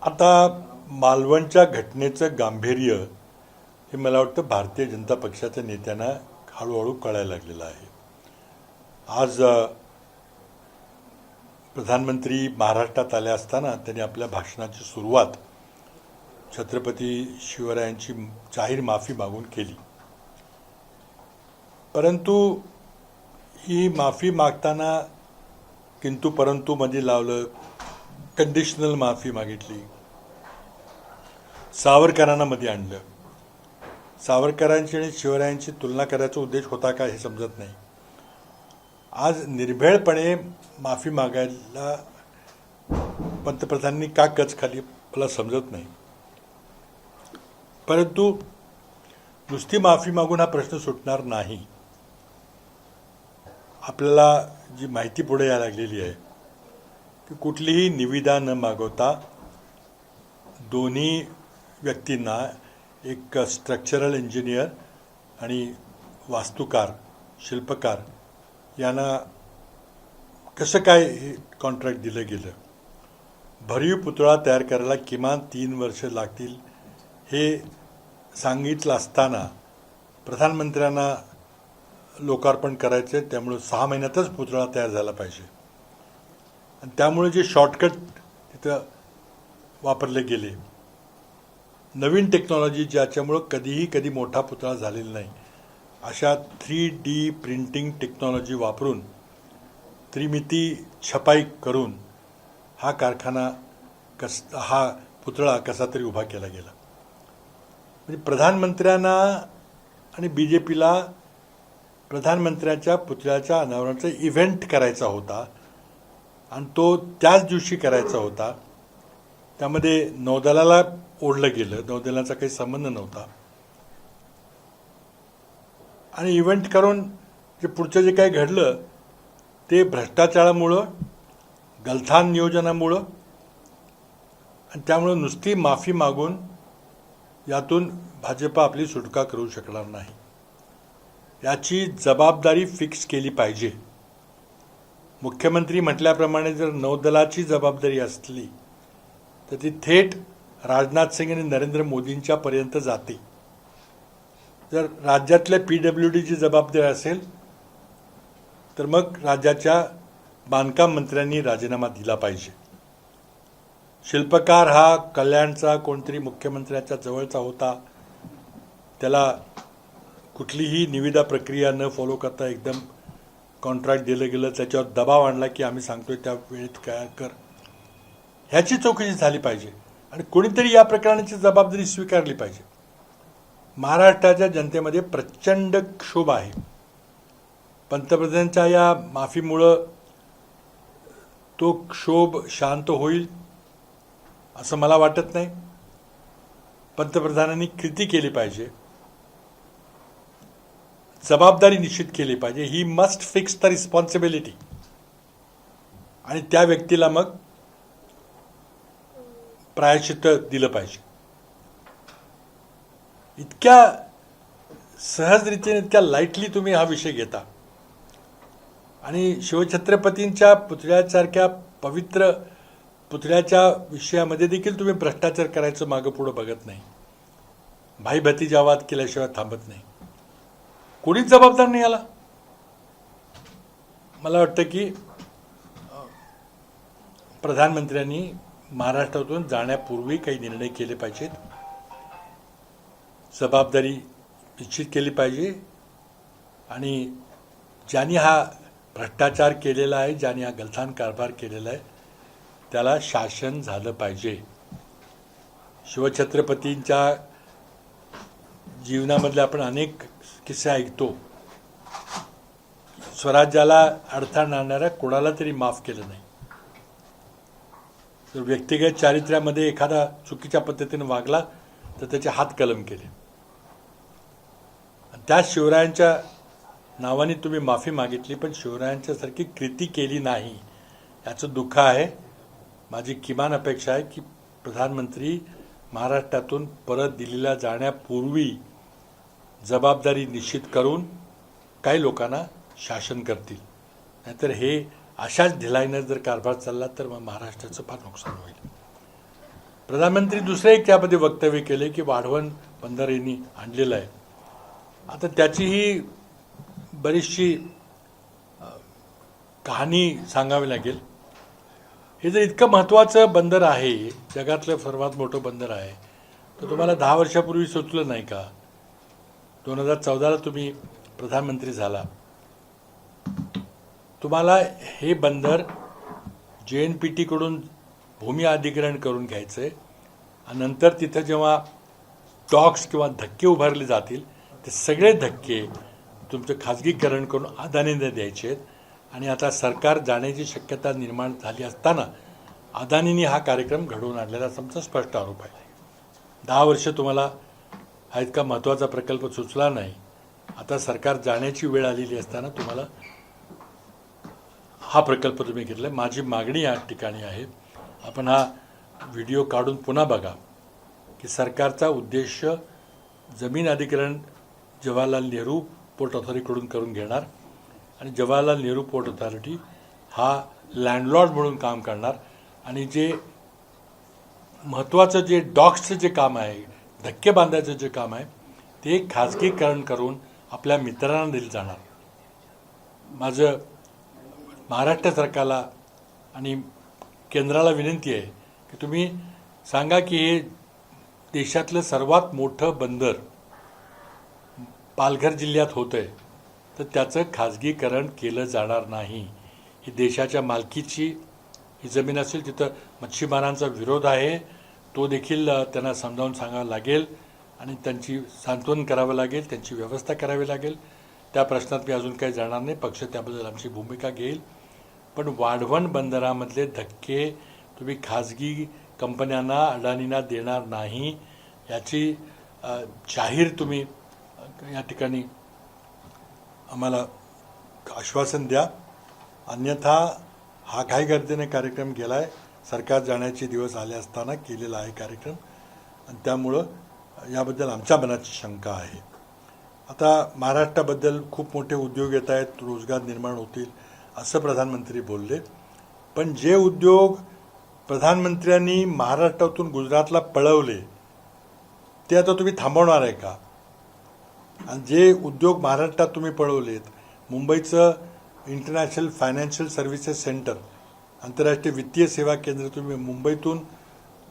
आता मालवणच्या घटनेचं गांभीर्य हे मला वाटतं भारतीय जनता पक्षाच्या नेत्यांना हळूहळू कळायला लागलेलं आहे. आज प्रधानमंत्री महाराष्ट्रात आले असताना त्यांनी आपल्या भाषणाची सुरुवात छत्रपती शिवरायांची जाहीर माफी मागून केली. परंतु ही माफी मागताना किंतु परंतु मध्ये लावलं, कंडिशनल माफी मागितली, सावरकरांना मध्ये आणलं. सावरकरांची आणि शिवरायांची तुलना करायचा उद्देश होता का हे समजत नाही. आज निर्भेळपणे माफी मागायला पंतप्रधानांनी का कच खाली मला समजत नाही. परंतु नुसती माफी मागून हा प्रश्न सुटणार नाही. आपल्याला जी माहिती पुढे यायला लागलेली आहे की कुठलीही निविदा न मागवता दोन्ही व्यक्तींना, एक स्ट्रक्चरल इंजिनियर आणि वास्तुकार शिल्पकार यांना कसं काय हे कॉन्ट्रॅक्ट दिलं गेलं. भरीव पुतळा तयार करायला किमान 3 वर्ष लागतील हे सांगितलं असताना प्रधानमंत्र्यांना लोकार्पण करायचे, त्यामुळे 6 महिन्यातच पुतळा तयार झाला पाहिजे. आणि त्यामुळे जे शॉर्टकट तिथं वापरले गेले, नवीन टेक्नॉलॉजी ज्याच्यामुळं कधी मोठा पुतळा झालेला नाही, अशा 3D प्रिंटिंग टेक्नॉलॉजी वापरून त्रिमिती छपाई करून हा कारखाना हा पुतळा कसा तरी उभा केला गेला. म्हणजे प्रधानमंत्र्यांना आणि BJPला प्रधानमंत्र्यांच्या पुतळ्याच्या अनावरणाचा इव्हेंट करायचा होता आणि तो त्याच दिवशी करायचा होता. त्यामध्ये नौदलाला ओढलं गेलं, नौदलाचा काही संबंध नव्हता. आणि इव्हेंट करून जे पुढचं जे काही घडलं ते भ्रष्टाचारामुळं, गलथान नियोजनामुळं, आणि त्यामुळं नुसती माफी मागून यातून भाजप आपली सुटका करू शकणार नाही. याची जबाबदारी फिक्स केली पाहिजे. मुख्यमंत्री म्हटल्याप्रमाणे जर नौदलाची जबाबदारी असली तर ती थेट राजनाथ सिंग आणि नरेंद्र मोदींच्या पर्यंत जाते. जर राज्यातल्या PWDची जबाबदारी असेल तर मग राज्याच्या बांधकाम मंत्र्यांनी राजीनामा दिला पाहिजे. शिल्पकार हा कल्याणचा कोणतरी मुख्यमंत्र्याच्या जवळचा होता, त्याला कुठलीही निविदा प्रक्रिया न फॉलो करता एकदम कॉन्ट्रॅक्ट दिलं गेलं, त्याच्यावर दबाव आणला की आम्ही सांगतोय त्या वेळेत काय कर. ह्याची चौकशी झाली पाहिजे आणि कोणीतरी या प्रकरणाची जबाबदारी स्वीकारली पाहिजे. महाराष्ट्राच्या जनतेमध्ये प्रचंड क्षोभ आहे. पंतप्रधानांच्या या माफीमुळं तो क्षोभ शांत होईल असं मला वाटत नाही. पंतप्रधानांनी कृती केली पाहिजे, जबाबदारी निश्चित केली पाहिजे. He must fix the responsibility आणि त्या व्यक्तीला मग प्रायश्चित्त दिलं पाहिजे. इतक्या सहजरीतीने, इतक्या लाईटली तुम्ही हा विषय घेता आणि शिवछत्रपतींच्या पुतळ्यासारख्या पवित्र पुतळ्याच्या विषयामध्ये देखील तुम्ही भ्रष्टाचार करायचं मागं पुढं बघत नाही. भाई भतीजावाद केल्याशिवाय थांबत नाही. कोणीच जबाबदार नाही याला. मला वाटतं की प्रधानमंत्र्यांनी महाराष्ट्रातून जाण्यापूर्वी काही निर्णय केले पाहिजेत, जबाबदारी निश्चित केली पाहिजे आणि ज्यांनी हा भ्रष्टाचार केलेला आहे, ज्यांनी हा गलथान कारभार केलेला आहे त्याला शासन झालं पाहिजे. शिवछत्रपतींच्या जीवनामधले आपण अनेक किस्से ऐकतो. स्वराज्याला अडथळा आणणाऱ्या कोणाला तरी माफ केलं नाही. जर व्यक्तिगत चारित्र्यामध्ये एखादा चुकीच्या पद्धतीने वागला तर त्याचे हात कलम केले. त्या शिवरायांच्या नावाने तुम्ही माफी मागितली, पण शिवरायांच्यासारखी कृती केली नाही, याचं दुःख आहे. माझी किमान अपेक्षा आहे की प्रधानमंत्री महाराष्ट्रातून परत दिल्लीला जाण्यापूर्वी जबाबदारी निश्चित करून काही लोकांना शासन करतील. नाहीतर हे अशाच ढिलाईनं जर कारभार चालला तर मग महाराष्ट्राचं फार नुकसान होईल. प्रधानमंत्री दुसरे एक त्यामध्ये वक्तव्य केले की वाढवण बंदर यांनी आणलेलं आहे. आता त्याचीही बरीचशी कहाणी सांगावी लागेल. हे जर इतकं महत्त्वाचं बंदर आहे, जगातलं सर्वात मोठं बंदर आहे, तर तुम्हाला 10 वर्षापूर्वी सुचलं नाही का? 2014ला तुम्ही प्रधानमंत्री झाला. तुम्हाला हे बंदर JNPT कडून भूमी अधिग्रहण करून घ्यायचं आहे आणि नंतर तिथं जेव्हा डॉक्स किंवा धक्के उभारले जातील ते सगळे धक्के तुमचं खाजगीकरण करून अदानीने द्यायचे आहेत. आणि आता सरकार जाण्याची शक्यता निर्माण झाली असताना अदानीने हा कार्यक्रम घडवून आणलेला आमचा स्पष्ट आरोप आहे. 10 वर्ष तुम्हाला हा इतका महत्त्वाचा प्रकल्प सुचला नाही. आता सरकार जाण्याची वेळ आलेली असताना तुम्हाला हा प्रकल्प तुम्ही घेतला. माझी मागणी या ठिकाणी आहे, आपण हा व्हिडिओ काढून पुन्हा बघा की सरकारचा उद्देश जमीन अधिग्रहण जवाहरलाल नेहरू पोर्ट ऑथॉरिटीकडून करून घेणार आणि जवाहरलाल नेहरू पोर्ट ऑथॉरिटी हा लँडलॉर्ड म्हणून काम करणार आणि जे महत्त्वाचं जे डॉक्सचं जे काम आहे, धक्के बांधायचं जे काम आहे, ते खाजगीकरण करून आपल्या मित्रांना दिलं जाणार. माझं महाराष्ट्र सरकारला आणि केंद्राला विनंती आहे की तुम्ही सांगा की हे देशातलं सर्वात मोठं बंदर पालघर जिल्ह्यात होतं आहे, तर त्याचं खाजगीकरण केलं जाणार नाही. ही देशाच्या मालकीची ही जमीन असेल, तिथं मच्छीमारांचा विरोध आहे, तो देखील त्यांना समजावून सांगावं लागेल आणि त्यांची सांत्वन करावं लागेल, त्यांची व्यवस्था करावी लागेल. त्या प्रश्नात मी अजून काही जाणार नाही, पक्ष त्याबद्दल आमची भूमिका घेईल. पण वाढवण बंदरामधले धक्के तुम्ही खाजगी कंपन्यांना, अडाणींना देणार नाही याची जाहीर तुम्ही या ठिकाणी आम्हाला आश्वासन द्या. अन्यथा हा घाईगर्दीने कार्यक्रम केला आहे, सरकार जाण्याचे दिवस आले असताना केलेला आहे कार्यक्रम आणि त्यामुळं याबद्दल आमच्या मनाची शंका आहे. आता महाराष्ट्राबद्दल खूप मोठे उद्योग येत आहेत, रोजगार निर्माण होतील असं प्रधानमंत्री बोलले. पण जे उद्योग प्रधानमंत्र्यांनी महाराष्ट्रातून गुजरातला पळवले ते आता तुम्ही थांबवणार आहे का? आणि जे उद्योग महाराष्ट्रात तुम्ही पळवलेत, मुंबईचं इंटरनॅशनल फायनान्शियल सर्व्हिसेस सेंटर, आंतरराष्ट्रीय वित्तीय सेवा केंद्र तुम्ही मुंबईतून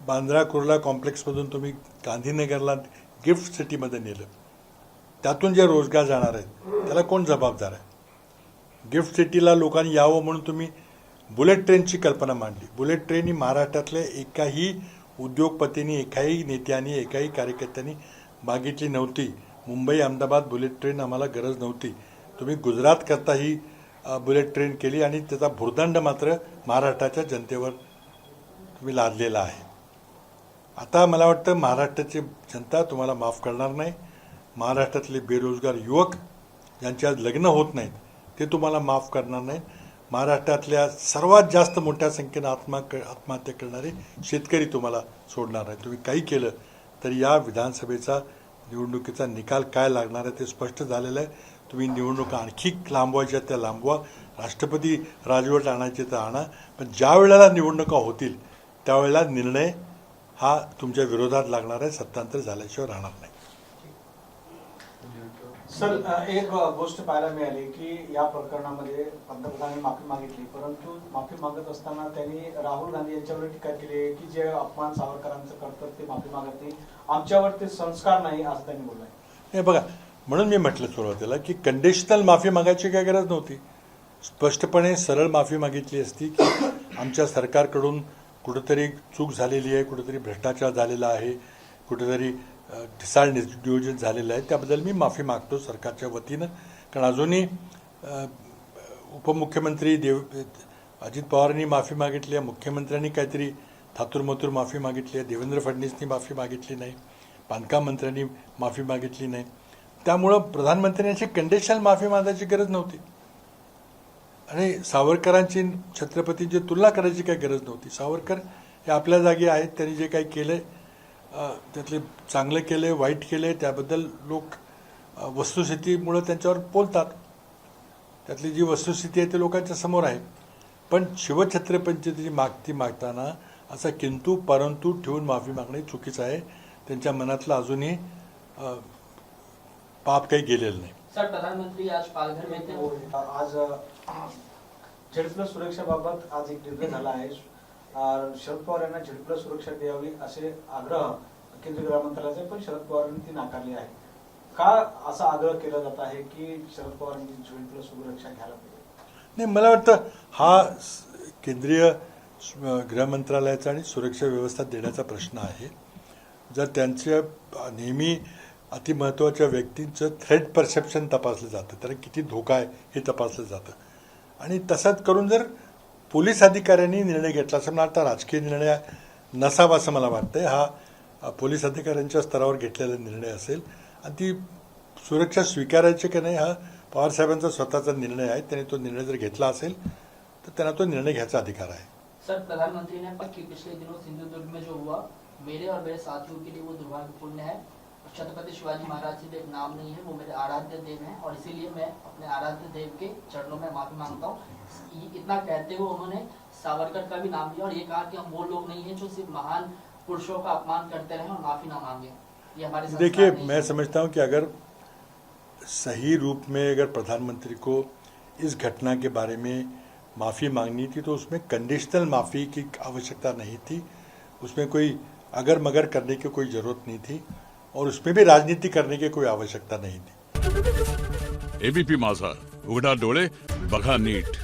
बांद्रा कुर्ला कॉम्प्लेक्समधून तुम्ही गांधीनगरला गिफ्ट सिटीमध्ये नेलं, त्यातून जे रोजगार जाणार आहेत त्याला कोण जबाबदार आहे? गिफ्ट सिटीला लोकांनी यावं म्हणून तुम्ही बुलेट ट्रेनची कल्पना मांडली. बुलेट ट्रेन ही महाराष्ट्रातल्या एकाही उद्योगपतींनी, एकाही नेत्यांनी, एकाही कार्यकर्त्यांनी मागितली नव्हती. मुंबई अहमदाबाद बुलेट ट्रेन आम्हाला गरज नव्हती. तुम्ही गुजरात करता ही बुलेट ट्रेन केली आणि त्याचा भुर्दंड मात्र महाराष्ट्राच्या जनतेवर तुम्ही लादलेला आहे. आता मला वाटतं महाराष्ट्राची जनता तुम्हाला माफ करणार नाही. महाराष्ट्रातले बेरोजगार युवक ज्यांच्या आज लग्न होत नाहीत ते तुम्हाला माफ करणार नाहीत. महाराष्ट्रातल्या सर्वात जास्त मोठ्या संख्येनं आत्महत्या करणारे शेतकरी तुम्हाला सोडणार नाही. तुम्ही काही केलं तर या विधानसभेचा निवडणुकीचा निकाल काय लागणार आहे ते स्पष्ट झालेलं आहे. तुम्ही निवडणुका आणखी लांबवायच्या त्या लांबवा, राष्ट्रपती राजवट आणायचे तर आणा, पण ज्या वेळेला निवडणुका होतील त्यावेळेला निर्णय हा तुमच्या विरोधात लागणार आहे, सत्तांतर झाल्याशिवाय राहणार नाही. सर, एक गोष्ट पाहायला मिळाली की या प्रकरणामध्ये पंतप्रधानांनी माफी मागितली, परंतु माफी मागत असताना त्यांनी राहुल गांधी यांच्यावर टीका केली की जे अपमान सावरकरांचं करतात ते माफी मागत नाही, आमच्यावर ते संस्कार नाही असं त्यांनी बोललंय. हे बघा, म्हणून मी म्हटलं सुरुवातीला की कंडिशनल माफी मागायची काय गरज नव्हती. स्पष्टपणे सरळ माफी मागितली असती की आमच्या सरकारकडून कुठेतरी चूक झालेली आहे, कुठेतरी भ्रष्टाचार झालेला आहे, कुठेतरी ढिसाळ नियोजन झालेलं आहे, त्याबद्दल मी माफी मागतो सरकारच्या वतीनं. कारण अजूनही उपमुख्यमंत्री अजित पवारांनी माफी मागितली आहे, मुख्यमंत्र्यांनी काहीतरी थातूरमथूर माफी मागितली आहे, देवेंद्र फडणवीसनी माफी मागितली नाही, बांधकाम मंत्र्यांनी माफी मागितली नाही. त्यामुळं प्रधानमंत्र्यांची कंडिशनल माफी मागायची गरज नव्हती आणि सावरकरांची छत्रपतींची तुलना करायची काही गरज नव्हती. सावरकर हे आपल्या जागी आहेत, त्यांनी जे काही केलं त्यातले चांगलं केलं, वाईट केलं, त्याबद्दल लोक वस्तुस्थितीमुळं त्यांच्यावर बोलतात. त्यातली जी वस्तुस्थिती आहे ती लोकांच्या समोर आहे. पण शिवछत्रपतींची मागताना असा किंतु परंतु ठेवून माफी मागणे चुकीचं आहे. त्यांच्या मनातलं अजूनही पाप काही गेलेलं नाही. सर, प्रधानमंत्री आज पालघर में थे. आज झेड सुरक्षेबाबत आज एक निर्णय झाला आहे. शरद पवार यांना झेड सुरक्षा द्यावी असे आग्रह केंद्रीय गृह मंत्रालयाचे, पण शरद पवारांनी ती नाकारली आहे. का असा आग्रह केला जात आहे की शरद पवारांनी झेड सुरक्षा घ्यायला पाहिजे? नाही, मला वाटतं हा केंद्रीय गृह मंत्रालयाचा आणि सुरक्षा व्यवस्था देण्याचा प्रश्न आहे. जर त्यांच्या नेहमी अतिमहत्त्वाच्या व्यक्तींचं थ्रेट परसेप्शन तपासलं जातं, त्याला किती धोका आहे हे तपासलं जातं. आणि तसंच करून जर पोलीस अधिकाऱ्यांनी निर्णय घेतला असं मला वाटतं, राजकीय निर्णय नसावा असं मला वाटतं. हा पोलीस अधिकाऱ्यांच्या स्तरावर घेतलेला निर्णय असेल आणि ती सुरक्षा स्वीकारायची की नाही हा पवारसाहेबांचा स्वतःचा निर्णय आहे. त्यांनी तो निर्णय जर घेतला असेल तर त्यांना तो निर्णय घ्यायचा अधिकार आहे. सर, प्रधानमंत्री ने कहा कि पिछले दिनों सिंधुदुर्ग में जो हुआ मेरे और मेरे साथियों के लिए वो दुर्भाग्यपूर्ण है. छत्रपति शिवाजी महाराज जी एक नाम नहीं है, वो मेरे आराध्य देव हैं और इसीलिए मैं अपने आराध्य देव के चरणों में माफी मांगता हूँ. इतना कहते हुए उन्होंने सावरकर का भी नाम लिया और ये कहा कि हम वो लोग नहीं है जो सिर्फ महान पुरुषों का अपमान करते रहे और माफी ना मांगे. ये हमारे संस्कार देखिए, नहीं मैं है. समझता हूँ कि अगर सही रूप में अगर प्रधानमंत्री को इस घटना के बारे में माफ़ी मांगनी थी तो उसमें कंडीशनल माफ़ी की आवश्यकता नहीं थी. उसमें कोई अगर मगर करने की कोई ज़रूरत नहीं थी और उसमें भी राजनीति करने की कोई आवश्यकता नहीं थी. एबीपी माझा, उघडा डोळे बघा नीट.